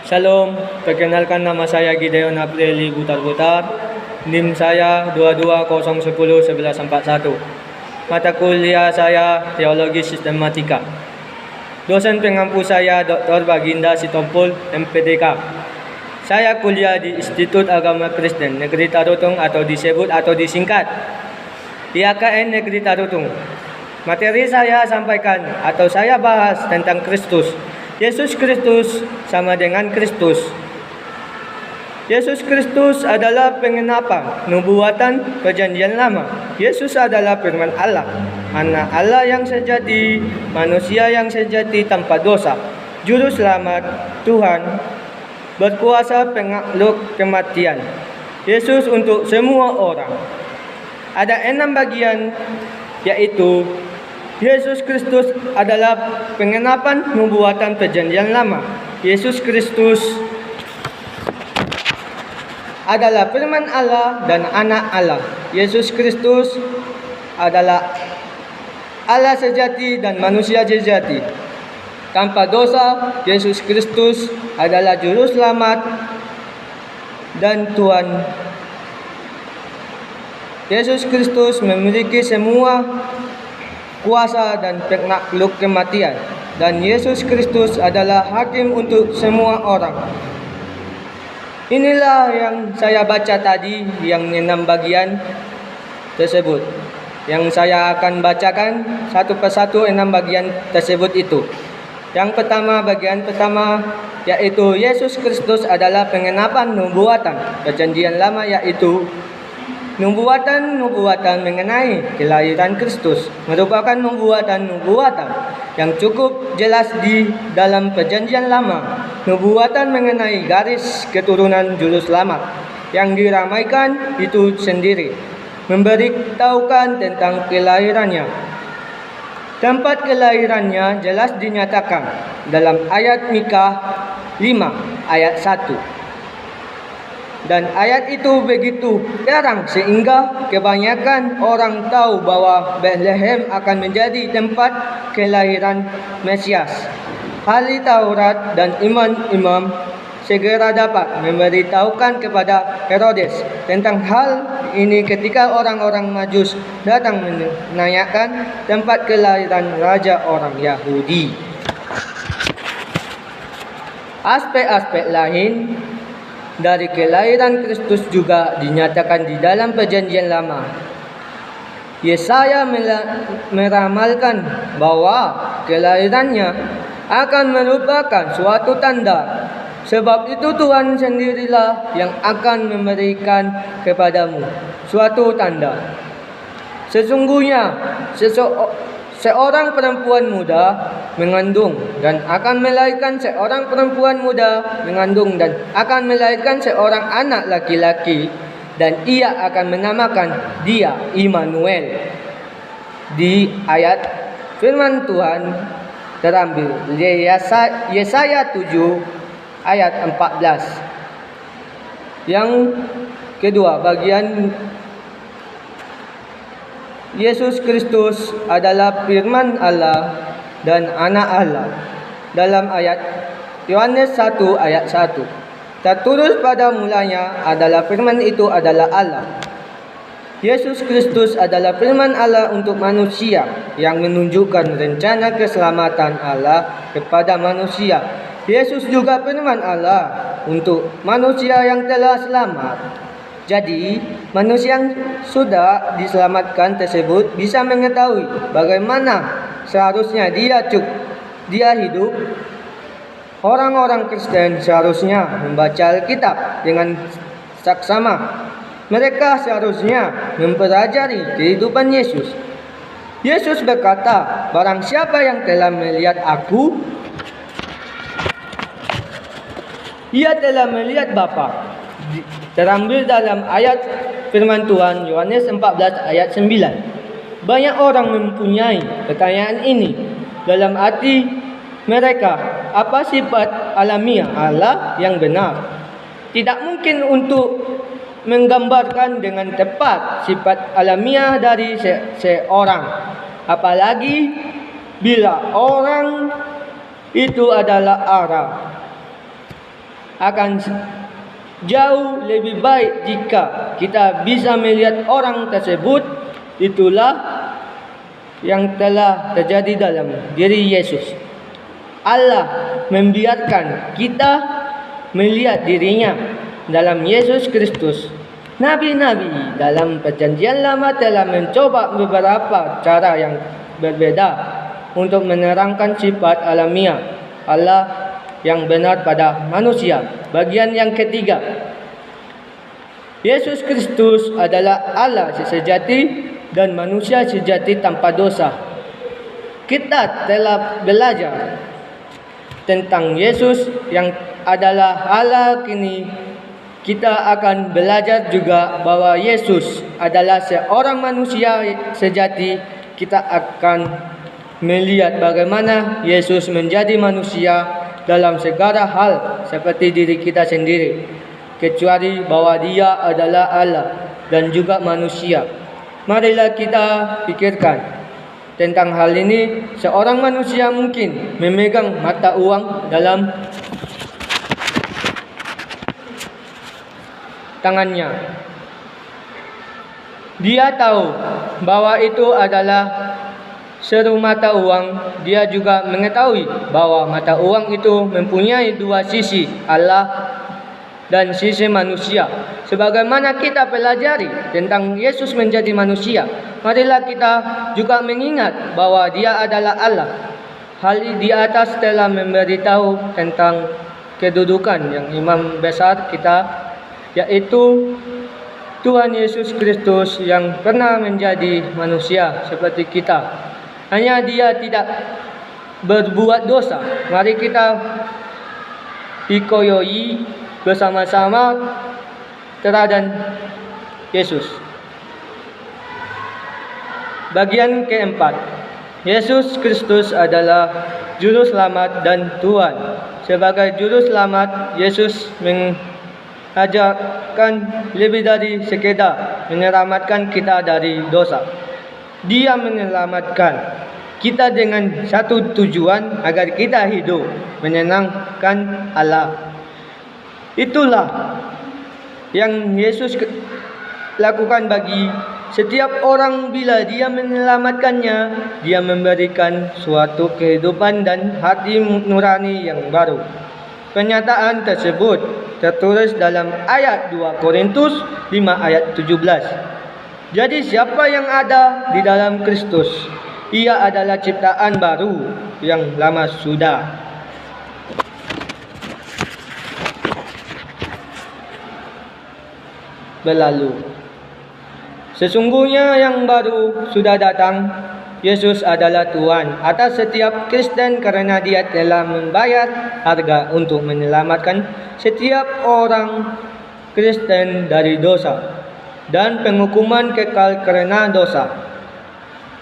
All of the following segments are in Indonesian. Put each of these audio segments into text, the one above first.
Shalom, perkenalkan nama saya Gideon Aprili Butar-Butar. NIM saya 2201011141. Mata kuliah saya Teologi Sistematika. Dosen pengampu saya Dr. Baginda Sitompul, MPDK. Saya kuliah di Institut Agama Kristen Negeri Tarutung atau disebut atau disingkat IAKN Negeri Tarutung. Materi saya sampaikan atau saya bahas tentang Kristus. Yesus Kristus sama dengan Kristus. Yesus Kristus adalah pengenapan nubuatan Perjanjian Lama. Yesus adalah firman Allah, Anak Allah yang sejati, manusia yang sejati tanpa dosa, Juru Selamat, Tuhan, berkuasa penakluk kematian. Yesus untuk semua orang. Ada 6 bagian, yaitu Yesus Kristus adalah pengenapan nubuatan Perjanjian Lama. Yesus Kristus adalah firman Allah dan anak Allah. Yesus Kristus adalah Allah sejati dan manusia sejati tanpa dosa. Yesus Kristus adalah Juru Selamat dan Tuhan. Yesus Kristus memiliki semua kuasa dan penakluk kematian, dan Yesus Kristus adalah hakim untuk semua orang. Inilah yang saya baca tadi, yang 6 bagian tersebut, yang saya akan bacakan satu persatu 6 bagian tersebut itu. Yang pertama, bagian pertama, yaitu Yesus Kristus adalah pengenapan nubuatan Perjanjian Lama, yaitu nubuatan mengenai kelahiran Kristus merupakan nubuatan yang cukup jelas di dalam Perjanjian Lama. Nubuatan mengenai garis keturunan Juru Selamat yang diramaikan itu sendiri memberitahukan tentang kelahirannya. Tempat kelahirannya jelas dinyatakan dalam ayat Mika 5 ayat 1. Dan ayat itu begitu terang sehingga kebanyakan orang tahu bahwa Bethlehem akan menjadi tempat kelahiran Mesias. Ahli Taurat dan imam-imam segera dapat memberitahukan kepada Herodes tentang hal ini ketika orang-orang Majus datang menanyakan tempat kelahiran raja orang Yahudi. Aspek-aspek lain dari kelahiran Kristus juga dinyatakan di dalam Perjanjian Lama. Yesaya meramalkan bahwa kelahirannya akan merupakan suatu tanda. Sebab itu Tuhan sendirilah yang akan memberikan kepadamu suatu tanda. Sesungguhnya seorang perempuan muda mengandung dan akan melahirkan seorang perempuan muda mengandung dan akan melahirkan seorang anak laki-laki, dan ia akan menamakan dia Immanuel. Di ayat firman Tuhan terambil Yesaya 7 ayat 14. Yang kedua, bagian Yesus Kristus adalah firman Allah dan anak Allah. Dalam ayat Yohanes 1 ayat 1, tertulis pada mulanya adalah firman, itu adalah Allah. Yesus Kristus adalah firman Allah untuk manusia yang menunjukkan rencana keselamatan Allah kepada manusia. Yesus juga firman Allah untuk manusia yang telah selamat. Jadi, manusia yang sudah diselamatkan tersebut bisa mengetahui bagaimana seharusnya dia hidup. Orang-orang Kristen seharusnya membaca Alkitab dengan saksama. Mereka seharusnya mempelajari kehidupan Yesus. Yesus berkata, barang siapa yang telah melihat aku, ia telah melihat Bapa. Terambil dalam ayat firman Tuhan Yohanes 14 ayat 9. Banyak orang mempunyai pertanyaan ini dalam hati mereka, apa sifat alamiah Allah yang benar? Tidak mungkin untuk menggambarkan dengan tepat sifat alamiah dari seorang, apalagi bila orang itu adalah Allah. Akan jauh lebih baik jika kita bisa melihat orang tersebut itulah yang telah terjadi dalam diri Yesus. Allah membiarkan kita melihat dirinya dalam Yesus Kristus. Nabi-nabi dalam Perjanjian Lama telah mencoba beberapa cara yang berbeda untuk menerangkan sifat alamiah Allah yang benar pada manusia. Bagian yang ketiga, Yesus Kristus adalah Allah sejati dan manusia sejati tanpa dosa. Kita telah belajar tentang Yesus yang adalah Allah. Kini kita akan belajar juga bahwa Yesus adalah seorang manusia sejati. Kita akan melihat bagaimana Yesus menjadi manusia dalam segala hal seperti diri kita sendiri, kecuali bahwa Dia adalah Allah dan juga manusia. Marilah kita pikirkan tentang hal ini. Seorang manusia mungkin memegang mata uang dalam tangannya. Dia tahu bahwa itu adalah seru mata uang. Dia juga mengetahui bahwa mata uang itu mempunyai dua sisi, Allah dan sisi manusia. Sebagaimana kita pelajari tentang Yesus menjadi manusia, marilah kita juga mengingat bahwa Dia adalah Allah. Hal di atas telah memberitahu tentang kedudukan yang imam besar kita, yaitu Tuhan Yesus Kristus yang pernah menjadi manusia seperti kita. Hanya Dia tidak berbuat dosa. Mari kita ikoyoi bersama-sama teladan Yesus. Bagian keempat, Yesus Kristus adalah Juru Selamat dan Tuhan. Sebagai Juru Selamat, Yesus mengajarkan lebih dari sekedar menyelamatkan kita dari dosa. Dia menyelamatkan kita dengan satu tujuan, agar kita hidup menyenangkan Allah. Itulah yang Yesus lakukan bagi setiap orang. Bila Dia menyelamatkannya, Dia memberikan suatu kehidupan dan hati nurani yang baru. Pernyataan tersebut tertulis dalam ayat 2 Korintus 5 ayat 17. Jadi siapa yang ada di dalam Kristus, ia adalah ciptaan baru, yang lama sudah berlalu. Sesungguhnya yang baru sudah datang. Yesus adalah Tuhan atas setiap Kristen karena Dia telah membayar harga untuk menyelamatkan setiap orang Kristen dari dosa dan penghukuman kekal karena dosa.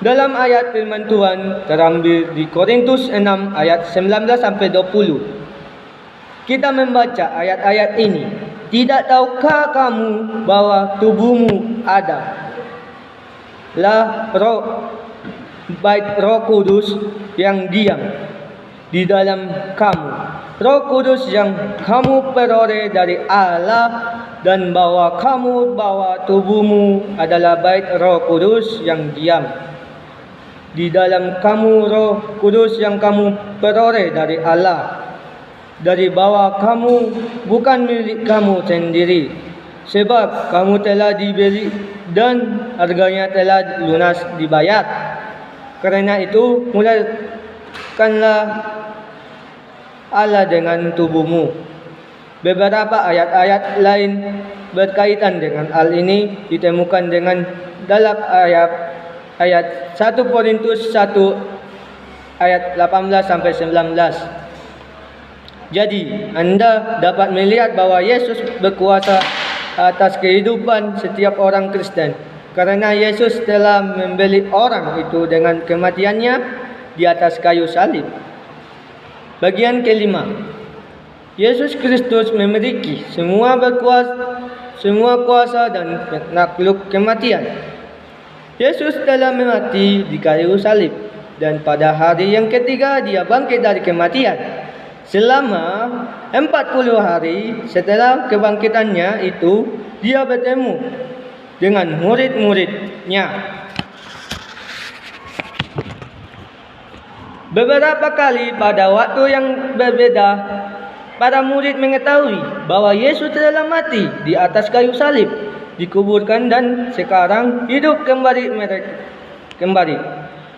Dalam ayat firman Tuhan terambil di Korintus 6 ayat 19-20. Kita membaca ayat-ayat ini. Tidak tahukah kamu bahwa tubuhmu adalah bait Roh Kudus yang diam di dalam kamu, Roh Kudus yang kamu peroleh dari Allah, dan bahwa tubuhmu adalah bait Roh Kudus yang diam di dalam kamu, Roh Kudus yang kamu peroleh dari Allah, dari bahwa kamu bukan milik kamu sendiri, sebab kamu telah dibeli dan harganya telah lunas dibayar. Karena itu, muliakanlah Allah dengan tubuhmu. Beberapa ayat-ayat lain berkaitan dengan hal ini ditemukan dalam ayat 1 Korintus 1 ayat 18-19. Jadi, Anda dapat melihat bahwa Yesus berkuasa atas kehidupan setiap orang Kristen, karena Yesus telah membeli orang itu dengan kematiannya di atas kayu salib. Bagian kelima, Yesus Kristus memiliki semua kuasa dan penakluk kematian. Yesus telah mati di kayu salib, dan pada hari yang ketiga Dia bangkit dari kematian. Selama 40 hari setelah kebangkitannya itu, dia bertemu dengan murid-muridnya. Beberapa kali pada waktu yang berbeda, para murid mengetahui bahwa Yesus telah mati di atas kayu salib, dikuburkan dan sekarang hidup kembali.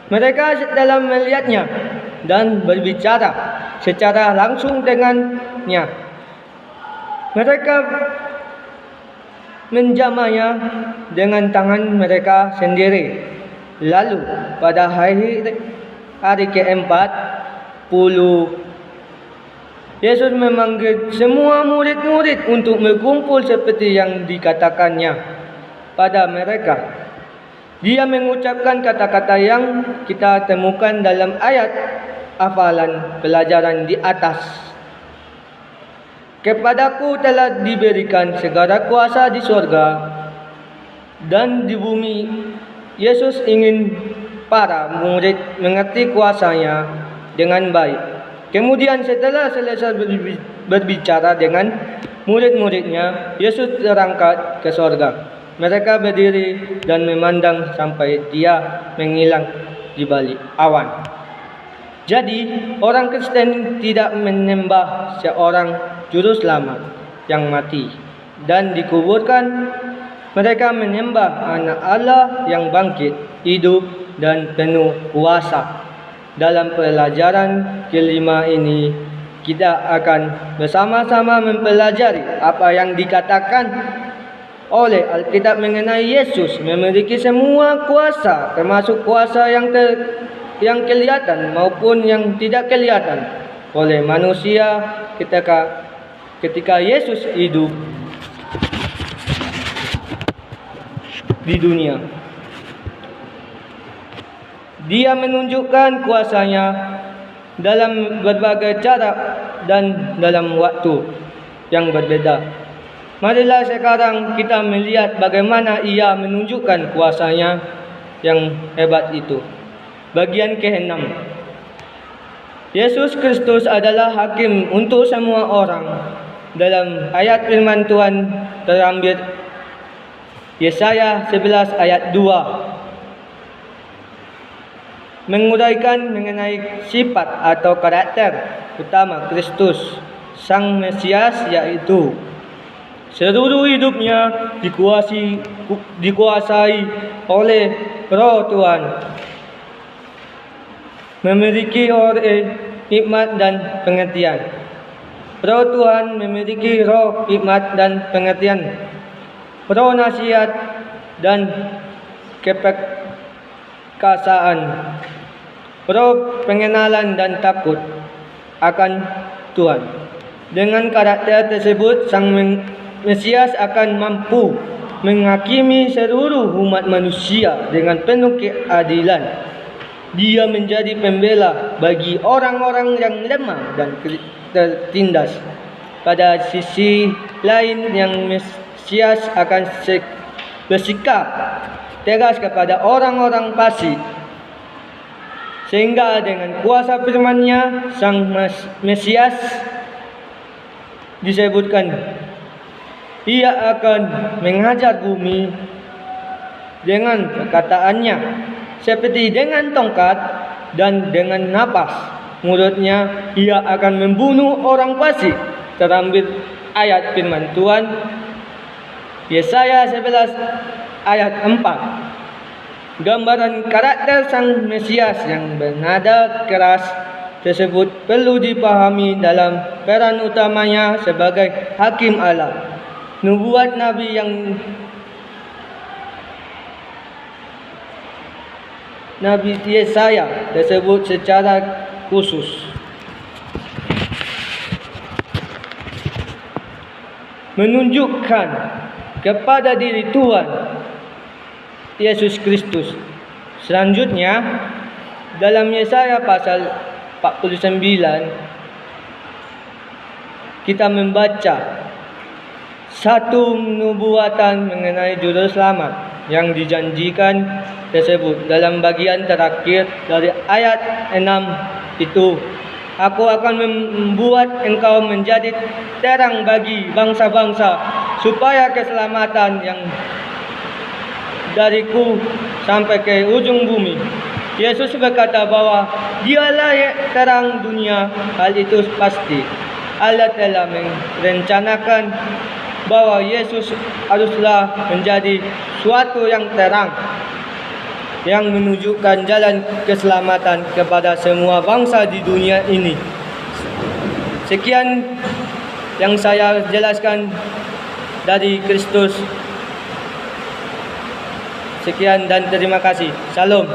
Mereka telah melihatnya dan berbicara secara langsung dengannya. Mereka menjamahnya dengan tangan mereka sendiri. Lalu pada hari ke-40, Yesus memanggil semua murid-murid untuk berkumpul seperti yang dikatakannya pada mereka. Dia mengucapkan kata-kata yang kita temukan dalam ayat hafalan pelajaran di atas. Kepadaku telah diberikan segala kuasa di surga dan di bumi. Yesus ingin para murid mengerti kuasanya dengan baik. Kemudian setelah selesai berbicara dengan murid-muridnya, Yesus terangkat ke surga. Mereka berdiri dan memandang sampai dia menghilang di balik awan. Jadi, orang Kristen tidak menyembah seorang juru selamat yang mati dan dikuburkan. Mereka menyembah Anak Allah yang bangkit, hidup dan penuh kuasa. Dalam pelajaran kelima ini, kita akan bersama-sama mempelajari apa yang dikatakan oleh Alkitab mengenai Yesus memiliki semua kuasa, termasuk kuasa yang kelihatan maupun yang tidak kelihatan oleh manusia ketika Yesus hidup di dunia. Dia menunjukkan kuasanya dalam berbagai cara dan dalam waktu yang berbeda. Marilah sekarang kita melihat bagaimana ia menunjukkan kuasanya yang hebat itu. Bagian ke-6. Yesus Kristus adalah hakim untuk semua orang. Dalam ayat firman Tuhan terambil Yesaya 11 ayat 2. Menguraikan mengenai sifat atau karakter utama Kristus, Sang Mesias, yaitu seluruh hidupnya dikuasai oleh Roh Tuhan, memiliki hikmat dan pengertian. Roh Tuhan memiliki roh hikmat dan pengertian, roh nasihat dan keperkasaan, roh pengenalan dan takut akan Tuhan. Dengan karakter tersebut, Sang Mesias akan mampu menghakimi seluruh umat manusia dengan penuh keadilan. Dia menjadi pembela bagi orang-orang yang lemah dan tertindas. Pada sisi lain, yang Mesias akan bersikap tegas kepada orang-orang fasik. Sehingga dengan kuasa firman-Nya, Sang Mesias disebutkan ia akan menghajar bumi dengan perkataannya, seperti dengan tongkat dan dengan napas mulutnya. Ia akan membunuh orang fasik. Terambil ayat firman Tuhan Yesaya 11 ayat 4. Gambaran karakter Sang Mesias yang bernada keras tersebut perlu dipahami dalam peran utamanya sebagai hakim Allah. Nubuat Nabi Yesaya tersebut secara khusus menunjukkan kepada diri Tuhan Yesus Kristus. Selanjutnya, dalam Yesaya pasal 49 kita membaca satu nubuatan mengenai juru selamat yang dijanjikan tersebut. Dalam bagian terakhir dari ayat 6 itu Aku akan membuat engkau menjadi terang bagi bangsa-bangsa, supaya keselamatan yang dariku sampai ke ujung bumi. Yesus berkata bahwa dialah terang dunia. Hal itu pasti. Allah telah merencanakan bahwa Yesus haruslah menjadi suatu yang terang, yang menunjukkan jalan keselamatan kepada semua bangsa di dunia ini. Sekian yang saya jelaskan dari Kristus. Sekian dan terima kasih. Shalom.